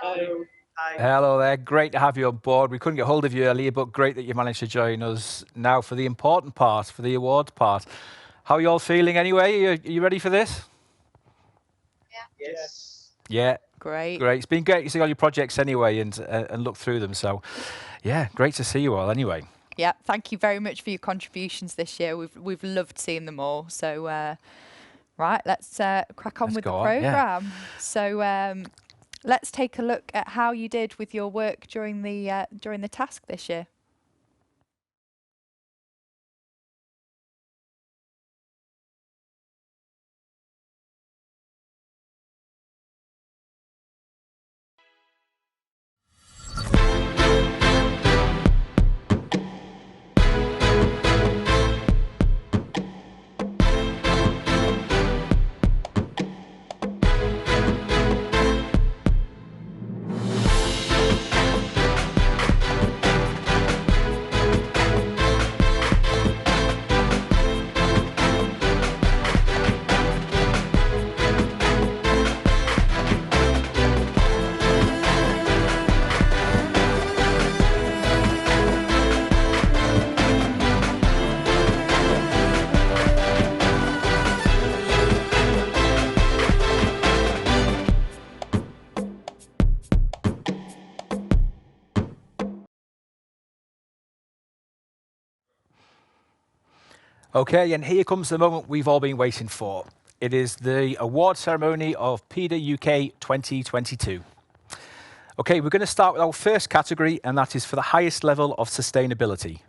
P: Hello.
B: Hi. Hello there. Great to have you on board. We couldn't get hold of you earlier, but great that you managed to join us now for the important part, for the awards part. How are you all feeling anyway? Are you ready for this?
P: Yeah. Yes.
B: Yeah.
C: Great.
B: Great. It's been great to see all your projects anyway and look through them. So, yeah, great to see you all anyway.
C: Yeah, thank you very much for your contributions this year. We've loved seeing them all. So, right, let's crack on with the programme. Yeah. So, let's take a look at how you did with your work during the task this year.
B: Okay, and here comes the moment we've all been waiting for. It is the award ceremony of Pida UK 2022. Okay, we're going to start with our first category, and that is for the highest level of sustainability.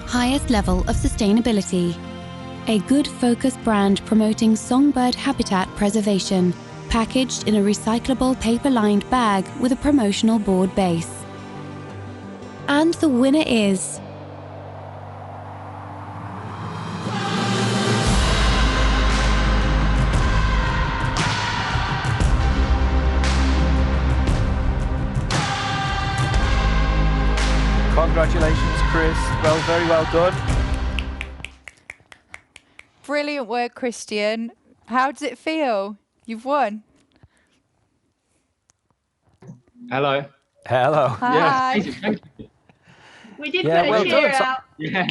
F: Highest level of sustainability. A good focused brand promoting songbird habitat preservation, packaged in a recyclable paper-lined bag with a promotional board base. And the winner is...
B: Congratulations, Chris. Well, very well done.
C: Brilliant work, Christian. How does it feel? You've won.
P: Hello.
B: Hello.
C: Hi.
P: Yeah, thank you.
Q: We did
B: Yeah,
Q: put
B: well
Q: a cheer
B: done.
Q: out.
P: Yeah.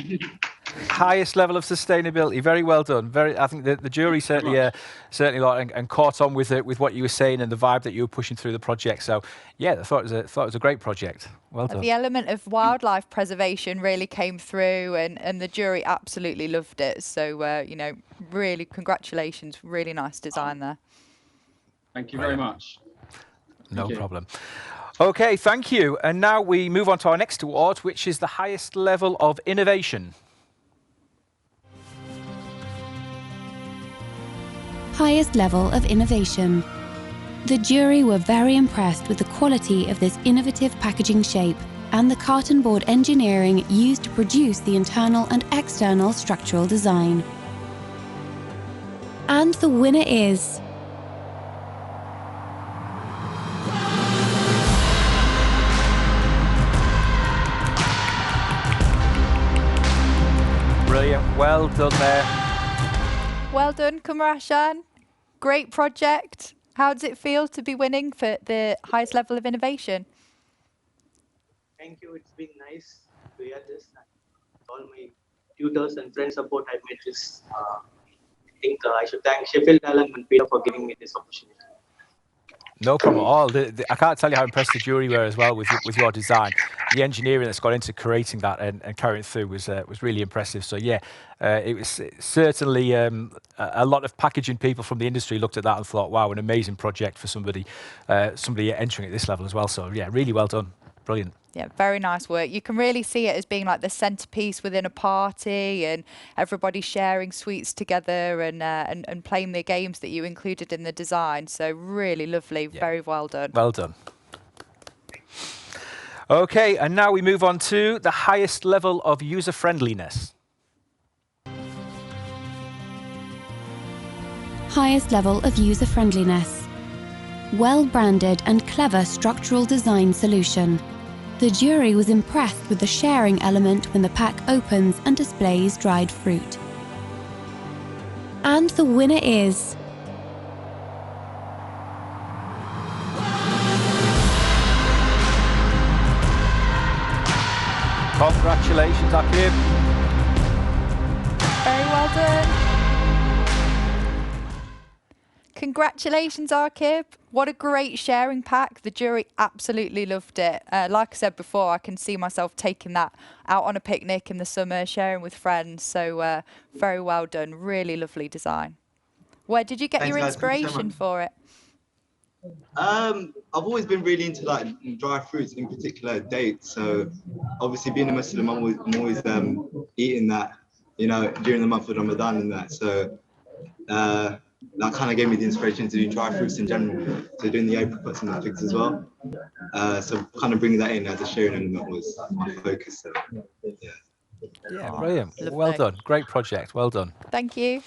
B: Highest level of sustainability. Very well done. I think the jury certainly liked and caught on with what you were saying and the vibe that you were pushing through the project. So yeah, I thought it was a great project. Well done.
C: The element of wildlife preservation really came through, and the jury absolutely loved it. So you know, really congratulations. Really nice design there.
P: Thank you very much.
B: No problem. Okay, thank you. And now we move on to our next award, which is the highest level of innovation.
F: Highest level of innovation. The jury were very impressed with the quality of this innovative packaging shape and the carton board engineering used to produce the internal and external structural design. And the winner is...
B: Brilliant. Well done there.
C: Well done, Kumrashan. Great project. How does it feel to be winning for the highest level of innovation?
R: Thank you. It's been nice to hear this. All my tutors and friend support, I made this. I think I should thank Sheffield Talent and Pida for giving me this opportunity.
B: No problem at all. I can't tell you how impressed the jury were as well with your design. The engineering that's gone into creating that and carrying it through was really impressive. So yeah, it was certainly a lot of packaging people from the industry looked at that and thought, wow, an amazing project for somebody entering at this level as well. So yeah, really well done. Brilliant.
C: Yeah, very nice work. You can really see it as being like the centerpiece within a party, and everybody sharing sweets together and playing the games that you included in the design. So really lovely. Yeah. Very well done.
B: Well done. Okay, and now we move on to the highest level of user friendliness.
F: Highest level of user friendliness. Well-branded and clever structural design solution. The jury was impressed with the sharing element when the pack opens and displays dried fruit. And the winner is...
B: Congratulations, Akib.
C: Very well done. Congratulations, Akib. What a great sharing pack. The jury absolutely loved it. Like I said before, I can see myself taking that out on a picnic in the summer, sharing with friends. So very well done. Really lovely design. Where did you get your inspiration for it?
S: I've always been really into like dry fruits, in particular dates. So obviously being a Muslim, I'm always eating that, you know, during the month of Ramadan and that. So that kind of gave me the inspiration to do dry fruits in general. So doing the apricots and the figs as well. So kind of bringing that in as a sharing element was my focus. So, yeah.
B: Yeah, brilliant.
C: Lovely.
B: Well done. Great project. Well done.
C: Thank you.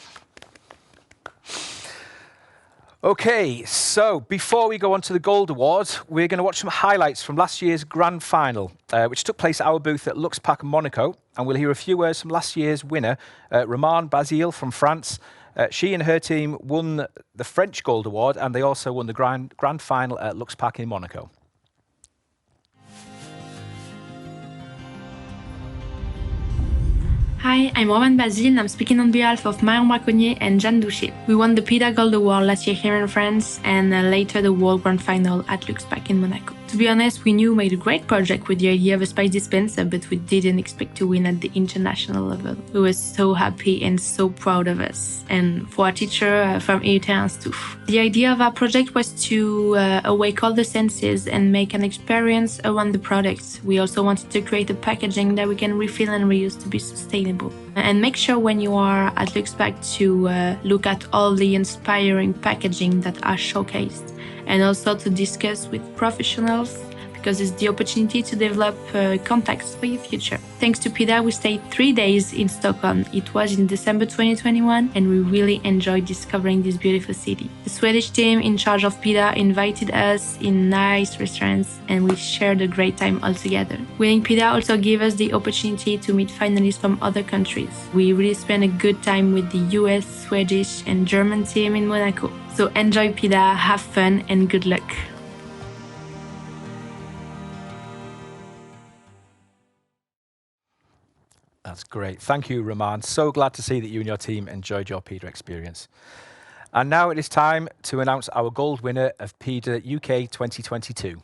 B: Okay, so before we go on to the Gold Award, we're going to watch some highlights from last year's Grand Final, which took place at our booth at Luxpack Monaco. And we'll hear a few words from last year's winner, Romane Basile from France. She and her team won the French Gold Award, and they also won the Grand Final at Luxpack in Monaco.
T: Hi, I'm Romane Basile and I'm speaking on behalf of Marion Braconnier and Jeanne Doucher. We won the Pida Gold Award last year here in France and later the World Grand Final at Luxpack in Monaco. To be honest, we knew we made a great project with the idea of a spice dispenser, but we didn't expect to win at the international level. We were so happy and so proud of us, and for our teacher from ETS too. The idea of our project was to awake all the senses and make an experience around the product. We also wanted to create a packaging that we can refill and reuse to be sustainable. And make sure when you are at Luxpack to look at all the inspiring packaging that are showcased, and also to discuss with professionals, because it's the opportunity to develop contacts for your future. Thanks to Pida, we stayed 3 days in Stockholm. It was in December 2021, and we really enjoyed discovering this beautiful city. The Swedish team in charge of Pida invited us in nice restaurants, and we shared a great time all together. Winning Pida also gave us the opportunity to meet finalists from other countries. We really spent a good time with the US, Swedish, and German team in Monaco. So enjoy Pida, have fun, and good luck.
B: That's great. Thank you, Roman. So glad to see that you and your team enjoyed your Pida experience. And now it is time to announce our gold winner of Pida UK 2022.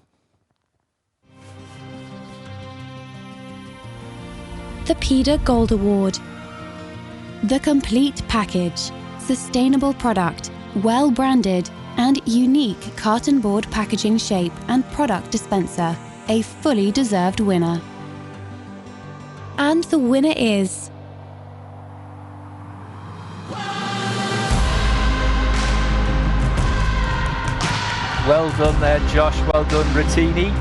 F: The Pida Gold Award. The complete package, sustainable product, well branded, and unique carton board packaging shape and product dispenser, a fully deserved winner. And the winner is...
B: Well done there, Josh. Well done, Rattini.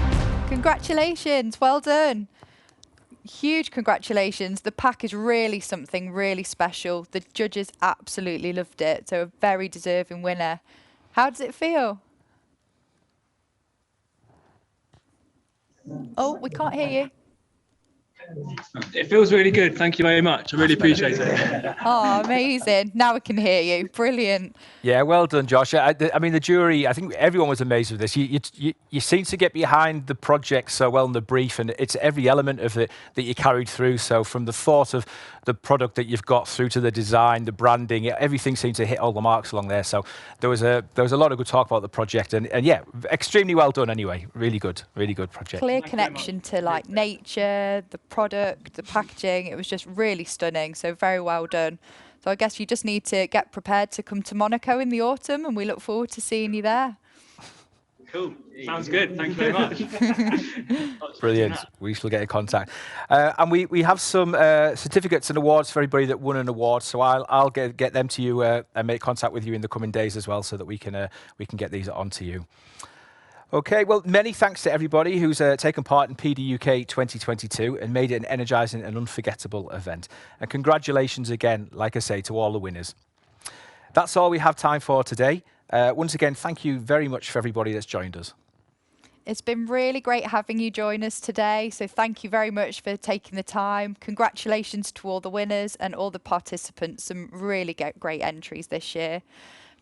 C: Congratulations. Well done. Huge congratulations. The pack is really something really special. The judges absolutely loved it. So a very deserving winner. How does it feel? Oh, we can't hear you.
P: It feels really good. Thank you very much. I really appreciate it.
C: Oh, amazing. Now we can hear you. Brilliant.
B: Yeah, well done, Josh. I mean, the jury, I think everyone was amazed with this. You seem to get behind the project so well in the brief, and it's every element of it that you carried through. So from the thought of the product that you've got through to the design, the branding, everything seemed to hit all the marks along there. So there was a lot of good talk about the project, and yeah, extremely well done anyway. Really good project.
C: Clear connection to like nature, the product, the packaging. It was just really stunning. So very well done. So I guess you just need to get prepared to come to Monaco in the autumn, and we look forward to seeing you there.
P: Cool. Sounds good. Thank you very much.
B: Brilliant. We shall get in contact. And we have some certificates and awards for everybody that won an award. So I'll get them to you and make contact with you in the coming days as well, so that we can get these onto you. Okay, well, many thanks to everybody who's taken part in Pida UK 2022 and made it an energising and unforgettable event. And congratulations again, like I say, to all the winners. That's all we have time for today. Once again, thank you very much for everybody that's joined us.
C: It's been really great having you join us today. So thank you very much for taking the time. Congratulations to all the winners and all the participants. Some really great entries this year.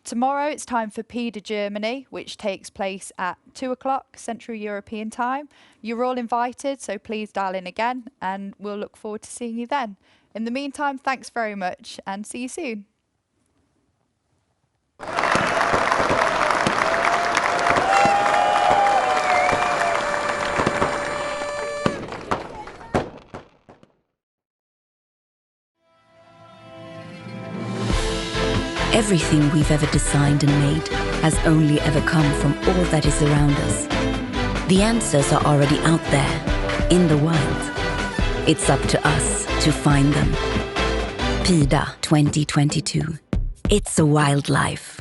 C: Tomorrow it's time for Pida Germany, which takes place at 2 o'clock Central European time. You're all invited, so please dial in again, and we'll look forward to seeing you then. In the meantime, thanks very much, and see you soon.
A: Everything we've ever designed and made has only ever come from all that is around us. The answers are already out there, in the wild. It's up to us to find them. Pida 2022. It's a wild life.